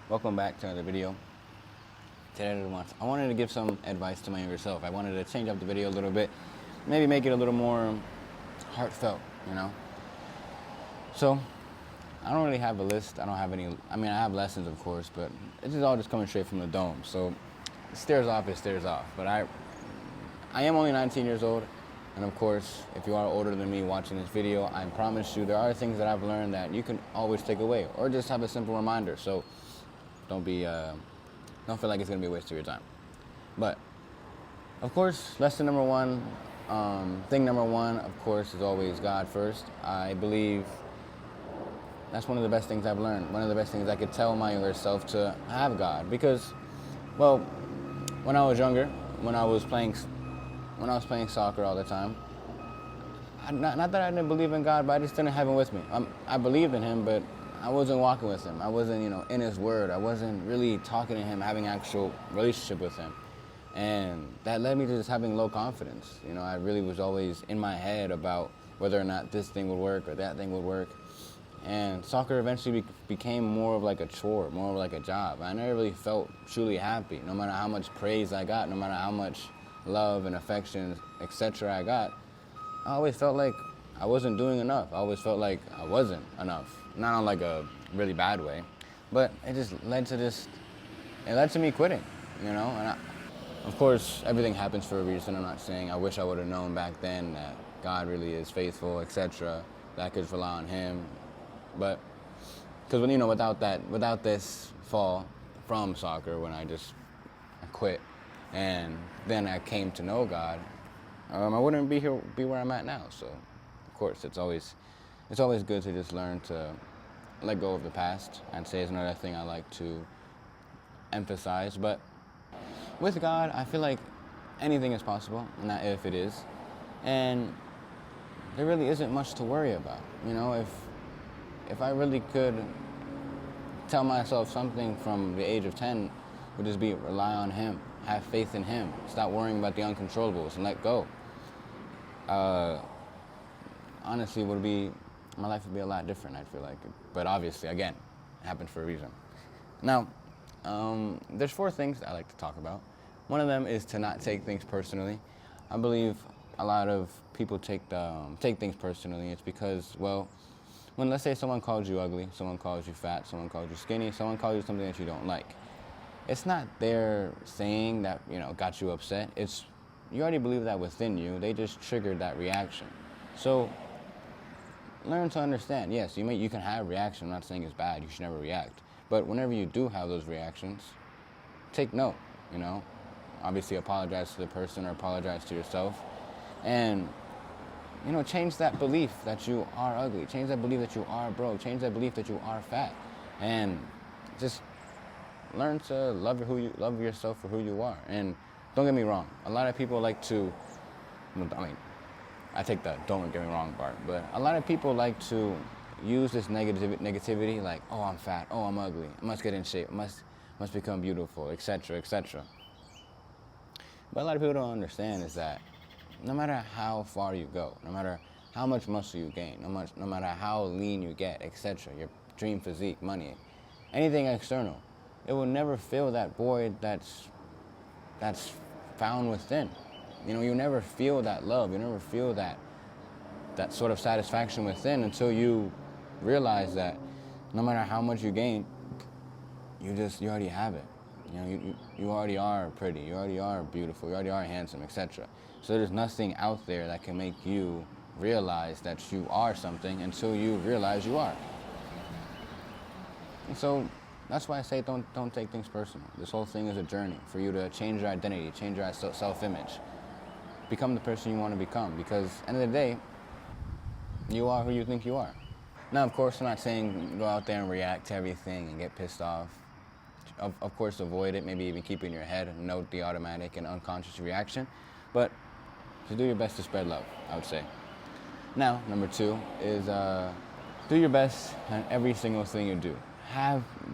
Welcome back to another video. Today I wanted to give some advice to my younger self. I wanted to change up the video a little bit, maybe make it a little more heartfelt, you know? So, I don't really have a list. I don't have any, I have lessons, of course, but it's all just coming straight from the dome. So, it stares off. But I am only 19 years old, and of course, if you are older than me watching this video, I promise you there are things that I've learned that you can always take away, or just have a simple reminder. So, don't feel like it's gonna be a waste of your time. But of course, lesson number one, thing number one, of course, is always God first. I believe that's one of the best things I've learned. One of the best things I could tell my younger self, to have God, because, well, when I was younger, when I was playing soccer all the time, not that I didn't believe in God, but I just didn't have Him with me. I believed in Him, but I wasn't walking with Him. I wasn't, in His Word. I wasn't really talking to Him, having actual relationship with Him. And that led me to just having low confidence. I really was always in my head about whether or not this thing would work or that thing would work. And soccer eventually became more of like a chore, more of like a job. I never really felt truly happy, no matter how much praise I got, no matter how much love and affection, etc. I got. I always felt like I wasn't doing enough. I always felt like I wasn't enough. Not on like a really bad way, but it just led to me quitting, And of course, everything happens for a reason. I'm not saying I wish I would have known back then that God really is faithful, etc., that I could rely on Him. But, because without this fall from soccer, when I quit, and then I came to know God, I wouldn't be where I'm at now. So, of course, it's always good to just learn to let go of the past. I'd say is another thing I like to emphasize. But with God, I feel like anything is possible, not if it is, and there really isn't much to worry about. If I really could tell myself something from the age of 10, would just be rely on Him, have faith in Him, stop worrying about the uncontrollables, and let go. Honestly, my life would be a lot different, I feel like. But obviously, again, it happened for a reason. Now, there's 4 things I like to talk about. One of them is to not take things personally. I believe a lot of people take things personally. It's because, well, when, let's say, someone calls you ugly, someone calls you fat, someone calls you skinny, someone calls you something that you don't like, it's not their saying that, got you upset. It's, you already believe that within you. They just triggered that reaction. So, learn to understand. Yes, you can have reaction. I'm not saying it's bad. You should never react. But whenever you do have those reactions, take note, Obviously apologize to the person or apologize to yourself. And, change that belief that you are ugly. Change that belief that you are broke. Change that belief that you are fat. And just learn to love yourself for who you are. And don't get me wrong. A lot of people like to, I take the don't get me wrong part, but a lot of people like to use this negativity, like, oh, I'm fat, oh, I'm ugly, I must get in shape, must become beautiful, etc., etc. But a lot of people don't understand is that no matter how far you go, no matter how much muscle you gain, no matter how lean you get, etc., your dream physique, money, anything external, it will never fill that void that's found within. You never feel that love. You never feel that sort of satisfaction within until you realize that no matter how much you gain, you already have it. You already are pretty. You already are beautiful. You already are handsome, etc. So there's nothing out there that can make you realize that you are something until you realize you are. And so that's why I say don't take things personal. This whole thing is a journey for you to change your identity, change your self-image. Become the person you want to become, because at the end of the day, you are who you think you are. Now, of course, I'm not saying go out there and react to everything and get pissed off. Of course, avoid it, maybe even keep it in your head and note the automatic and unconscious reaction, but to do your best to spread love, I would say. Now, number 2 is do your best in every single thing you do.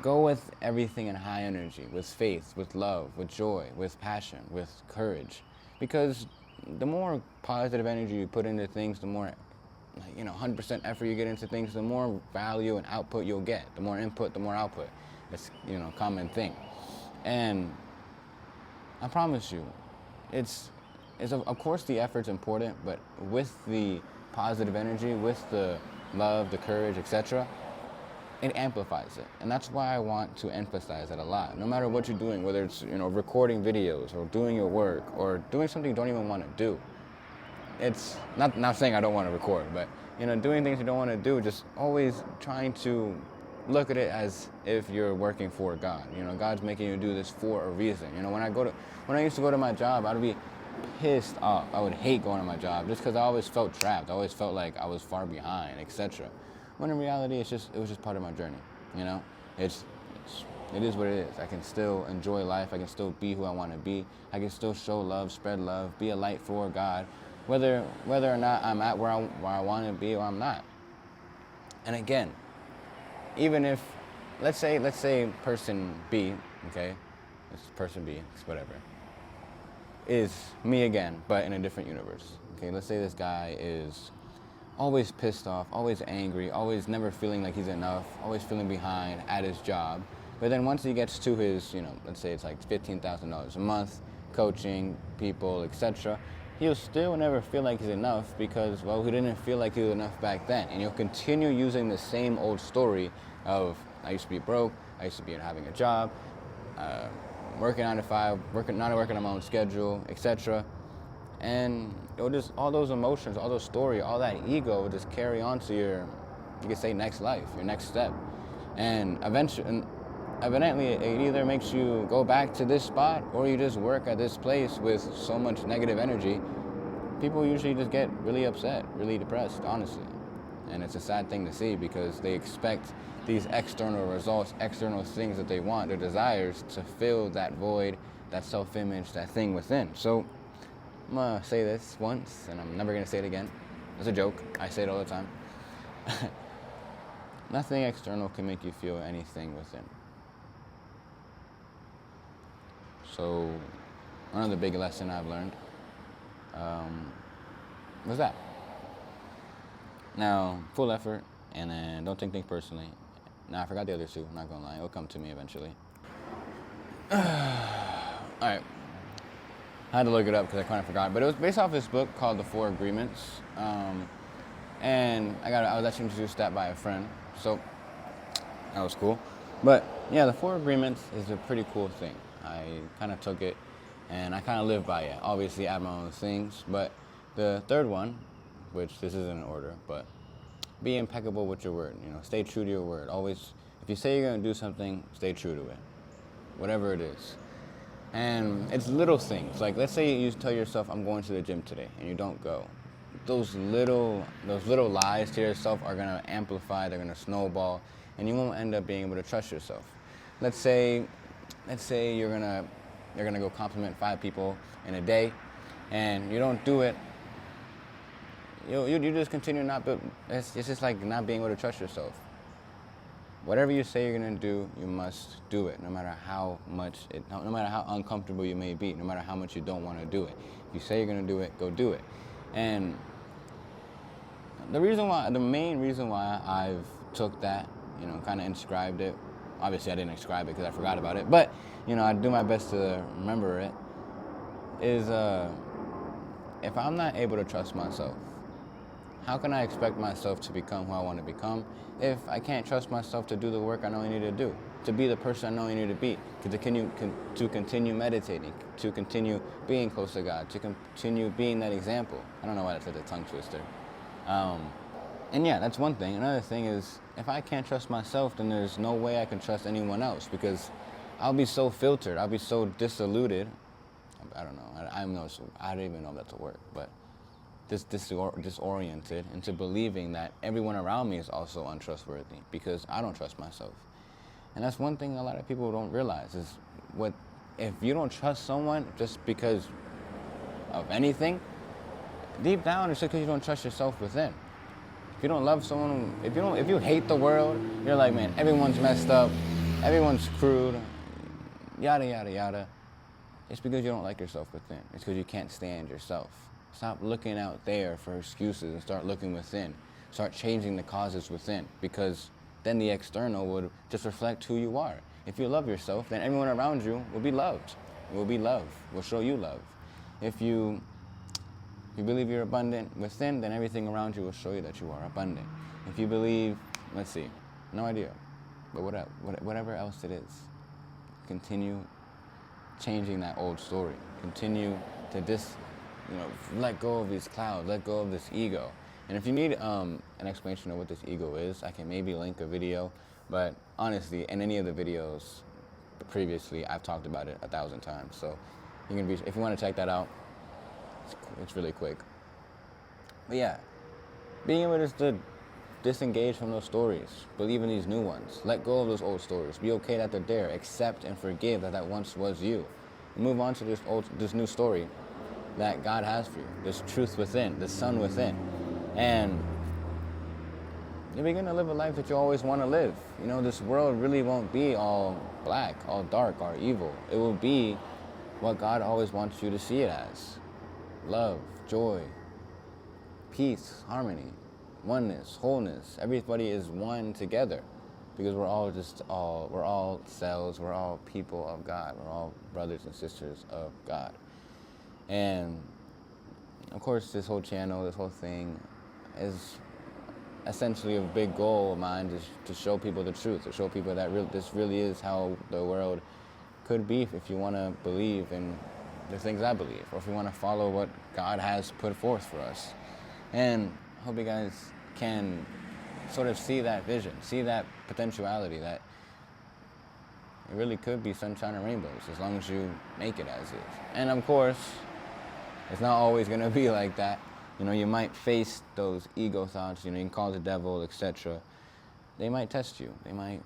Go with everything in high energy, with faith, with love, with joy, with passion, with courage, because the more positive energy you put into things, the more 100% effort you get into things, the more value and output you'll get. The more input, the more output. It's, common thing. And I promise you, of course the effort's important, but with the positive energy, with the love, the courage, etc., it amplifies it. And that's why I want to emphasize it a lot. No matter what you're doing, whether it's, recording videos or doing your work or doing something you don't even want to do. It's not saying I don't want to record, but, doing things you don't want to do, just always trying to look at it as if you're working for God. God's making you do this for a reason. When I used to go to my job, I'd be pissed off. I would hate going to my job just because I always felt trapped. I always felt like I was far behind, etc. When in reality, it was just part of my journey. It is what it is. I can still enjoy life. I can still be who I want to be. I can still show love, spread love, be a light for God, whether or not I'm at where I want to be or I'm not. And again, even if, let's say person B, okay, it's person B, it's whatever, is me again, but in a different universe. Okay, let's say this guy is always pissed off, always angry, always never feeling like he's enough, always feeling behind at his job. But then once he gets to his, let's say it's like $15,000 a month, coaching people, etc., he'll still never feel like he's enough because, well, he didn't feel like he was enough back then. And he'll continue using the same old story of, I used to be broke, I used to be having a job, working 9 to 5, not working on my own schedule, etc. And it'll just, all those emotions, all those stories, all that ego will just carry on to your, you could say, next life, your next step. And evidently, it either makes you go back to this spot or you just work at this place with so much negative energy. People usually just get really upset, really depressed, honestly. And it's a sad thing to see because they expect these external results, external things that they want, their desires, to fill that void, that self-image, that thing within. So I'm gonna say this once and I'm never gonna say it again. It's a joke, I say it all the time. Nothing external can make you feel anything within. So another big lesson I've learned was that. Now, full effort, and then don't take things personally. Now, I forgot the other two, I'm not gonna lie, it'll come to me eventually. Alright, I had to look it up because I kind of forgot, but it was based off this book called The 4 Agreements, and I was actually introduced that by a friend, so that was cool. But yeah, The 4 Agreements is a pretty cool thing. I kind of took it, and I kind of live by it. Obviously, add my own things, but the third one, which this isn't in order, but be impeccable with your word. Stay true to your word. Always, if you say you're gonna do something, stay true to it, whatever it is. And it's little things. Like, let's say you tell yourself, "I'm going to the gym today," and you don't go. Those little lies to yourself are gonna amplify. They're gonna snowball, and you won't end up being able to trust yourself. Let's say you're gonna go compliment 5 people in a day, and you don't do it. You just continue not. It's just like not being able to trust yourself. Whatever you say you're gonna do, you must do it, no matter how uncomfortable you may be, no matter how much you don't want to do it. If you say you're gonna do it, go do it. And the main reason why I've took that, kind of inscribed it. Obviously, I didn't inscribe it because I forgot about it, but I do my best to remember it. Is if I'm not able to trust myself, how can I expect myself to become who I want to become if I can't trust myself to do the work I know I need to do, to be the person I know I need to be, to continue meditating, to continue being close to God, to continue being that example. I don't know why that's such a tongue twister. And yeah, that's one thing. Another thing is, if I can't trust myself, then there's no way I can trust anyone else because I'll be so filtered, I'll be so disillusioned. I don't know. I don't even know if that's a word, but disoriented into believing that everyone around me is also untrustworthy because I don't trust myself. And that's one thing a lot of people don't realize is if you don't trust someone just because of anything, deep down it's because you don't trust yourself within. If you don't love someone, if you hate the world, you're like, man, everyone's messed up, everyone's screwed, yada yada yada. It's because you don't like yourself within. It's because you can't stand yourself. Stop looking out there for excuses and start looking within. Start changing the causes within, because then the external would just reflect who you are. If you love yourself, then everyone around you will be loved. Will be love. Will show you love. If you believe you're abundant within, then everything around you will show you that you are abundant. If you believe, let's see, no idea, but whatever else it is, continue changing that old story. Continue to let go of these clouds, let go of this ego. And if you need an explanation of what this ego is, I can maybe link a video, but honestly, in any of the videos previously, I've talked about it 1,000 times. So if you want to check that out, it's really quick. But yeah, being able to disengage from those stories, believe in these new ones, let go of those old stories, be okay that they're there, accept and forgive that once was you. Move on to this new story that God has for you, this truth within, this sun within. And you begin to live a life that you always want to live. This world really won't be all black, all dark, or evil. It will be what God always wants you to see it as. Love, joy, peace, harmony, oneness, wholeness. Everybody is one together because we're all cells, we're all people of God, we're all brothers and sisters of God. And of course, this whole channel, this whole thing is essentially a big goal of mine, is to show people the truth, to show people that this really is how the world could be if you want to believe in the things I believe, or if you want to follow what God has put forth for us. And I hope you guys can sort of see that vision, see that potentiality, that it really could be sunshine and rainbows as long as you make it as is. And of course, it's not always going to be like that. You might face those ego thoughts, you can call the devil, etc. They might test you. They might,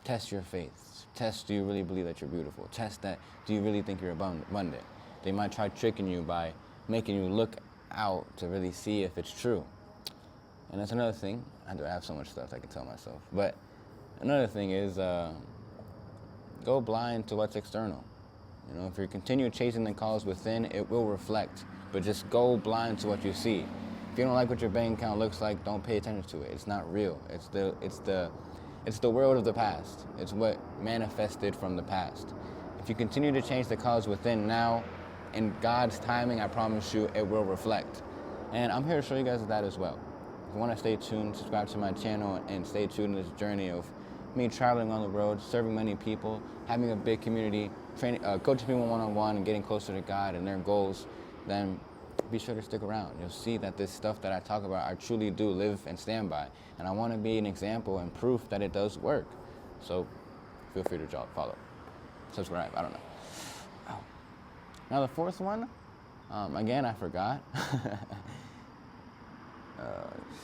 test your faith. Test, do you really believe that you're beautiful? Test that, do you really think you're abundant? They might try tricking you by making you look out to really see if it's true. And that's another thing. I have so much stuff I can tell myself. But another thing is, go blind to what's external. If you continue chasing the cause within, it will reflect. But just go blind to what you see. If you don't like what your bank account looks like, don't pay attention to it. It's not real. It's the world of the past. It's what manifested from the past. If you continue to change the cause within now, in God's timing, I promise you, it will reflect. And I'm here to show you guys that as well. If you want to stay tuned, subscribe to my channel, and stay tuned in this journey of me traveling on the road, serving many people, having a big community, training, coaching people one-on-one, and getting closer to God and their goals, then be sure to stick around. You'll see that this stuff that I talk about, I truly do live and stand by. And I want to be an example and proof that it does work. So feel free to follow, subscribe, I don't know. Oh. Now the fourth one, again, I forgot.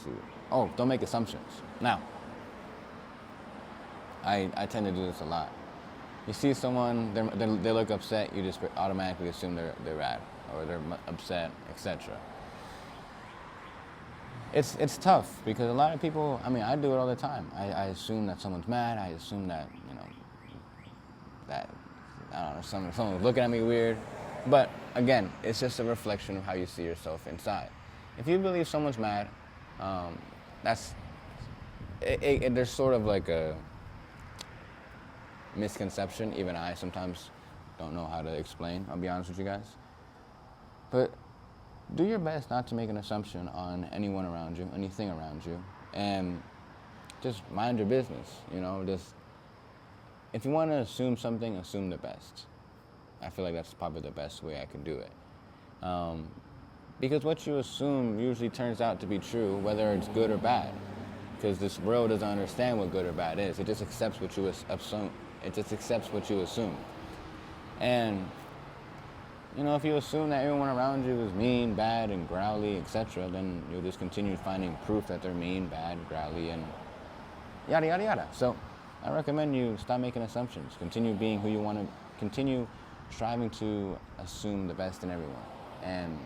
Shoot. Oh, don't make assumptions. Now, I tend to do this a lot. You see someone, they look upset, you just automatically assume they're mad or they're upset, etc. It's tough because a lot of people, I do it all the time. I assume that someone's mad. I assume that, that, I don't know, someone's looking at me weird. But again, it's just a reflection of how you see yourself inside. If you believe someone's mad, there's sort of like a misconception. Even I sometimes don't know how to explain, I'll be honest with you guys. But do your best not to make an assumption on anyone around you, anything around you, and just mind your business, just, if you want to assume something, assume the best. I feel like that's probably the best way I can do it. Because what you assume usually turns out to be true, whether it's good or bad. Because this world doesn't understand what good or bad is. It just accepts what you assume. It just accepts what you assume. And, if you assume that everyone around you is mean, bad, and growly, etc., then you'll just continue finding proof that they're mean, bad, growly, and yada, yada, yada. So I recommend you stop making assumptions. Continue being who you want to, continue striving to assume the best in everyone. And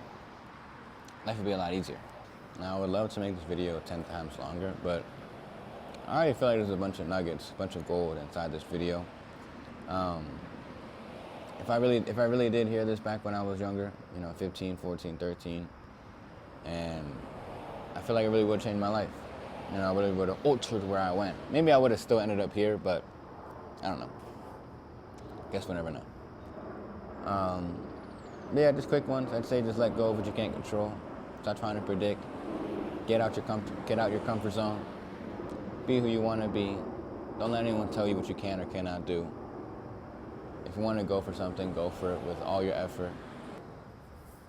life would be a lot easier. Now, I would love to make this video 10 times longer, but I already feel like there's a bunch of nuggets, a bunch of gold inside this video. If I really did hear this back when I was younger, 15, 14, 13, and I feel like it really would change my life. I really would have altered where I went. Maybe I would have still ended up here, but I don't know. Guess we'll never know. Yeah, just quick ones. I'd say just let go of what you can't control. Stop trying to predict. Get out your comfort zone. Be who you want to be. Don't let anyone tell you what you can or cannot do. If you want to go for something, go for it with all your effort.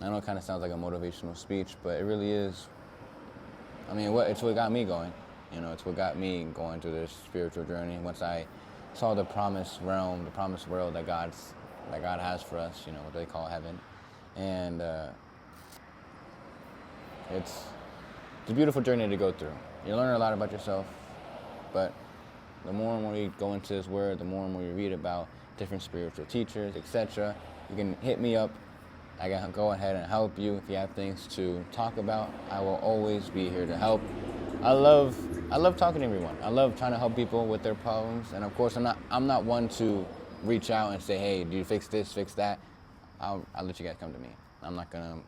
I know it kind of sounds like a motivational speech, but it really is. I mean, it's what got me going. You know, it's what got me going through this spiritual journey. Once I saw the promised realm, the promised world that God has for us, you know, what they call heaven. And it's a beautiful journey to go through. You learn a lot about yourself, but the more and more you go into this word, the more and more you read about different spiritual teachers, etc., you can hit me up. I can go ahead and help you if you have things to talk about. I will always be here to help. I love talking to everyone. I love trying to help people with their problems. And of course, I'm not one to reach out and say, hey, do you fix this, fix that? I'll let you guys come to me. I'm not gonna,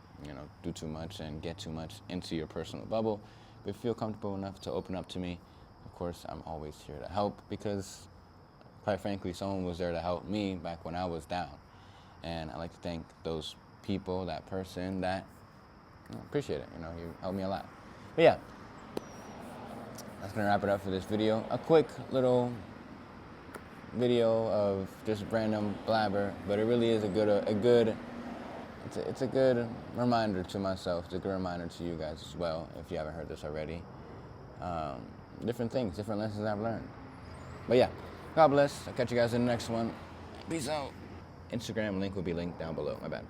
do too much and get too much into your personal bubble. But if you feel comfortable enough to open up to me, of course, I'm always here to help because, quite frankly, someone was there to help me back when I was down. And I like to thank those people, that person, that appreciate it. You helped me a lot. But yeah, that's gonna wrap it up for this video. A quick little video of just random blabber, but it really is it's a good reminder to myself. It's a good reminder to you guys as well, if you haven't heard this already. Different things, different lessons I've learned. But yeah, God bless. I'll catch you guys in the next one. Peace out. Instagram link will be linked down below. My bad.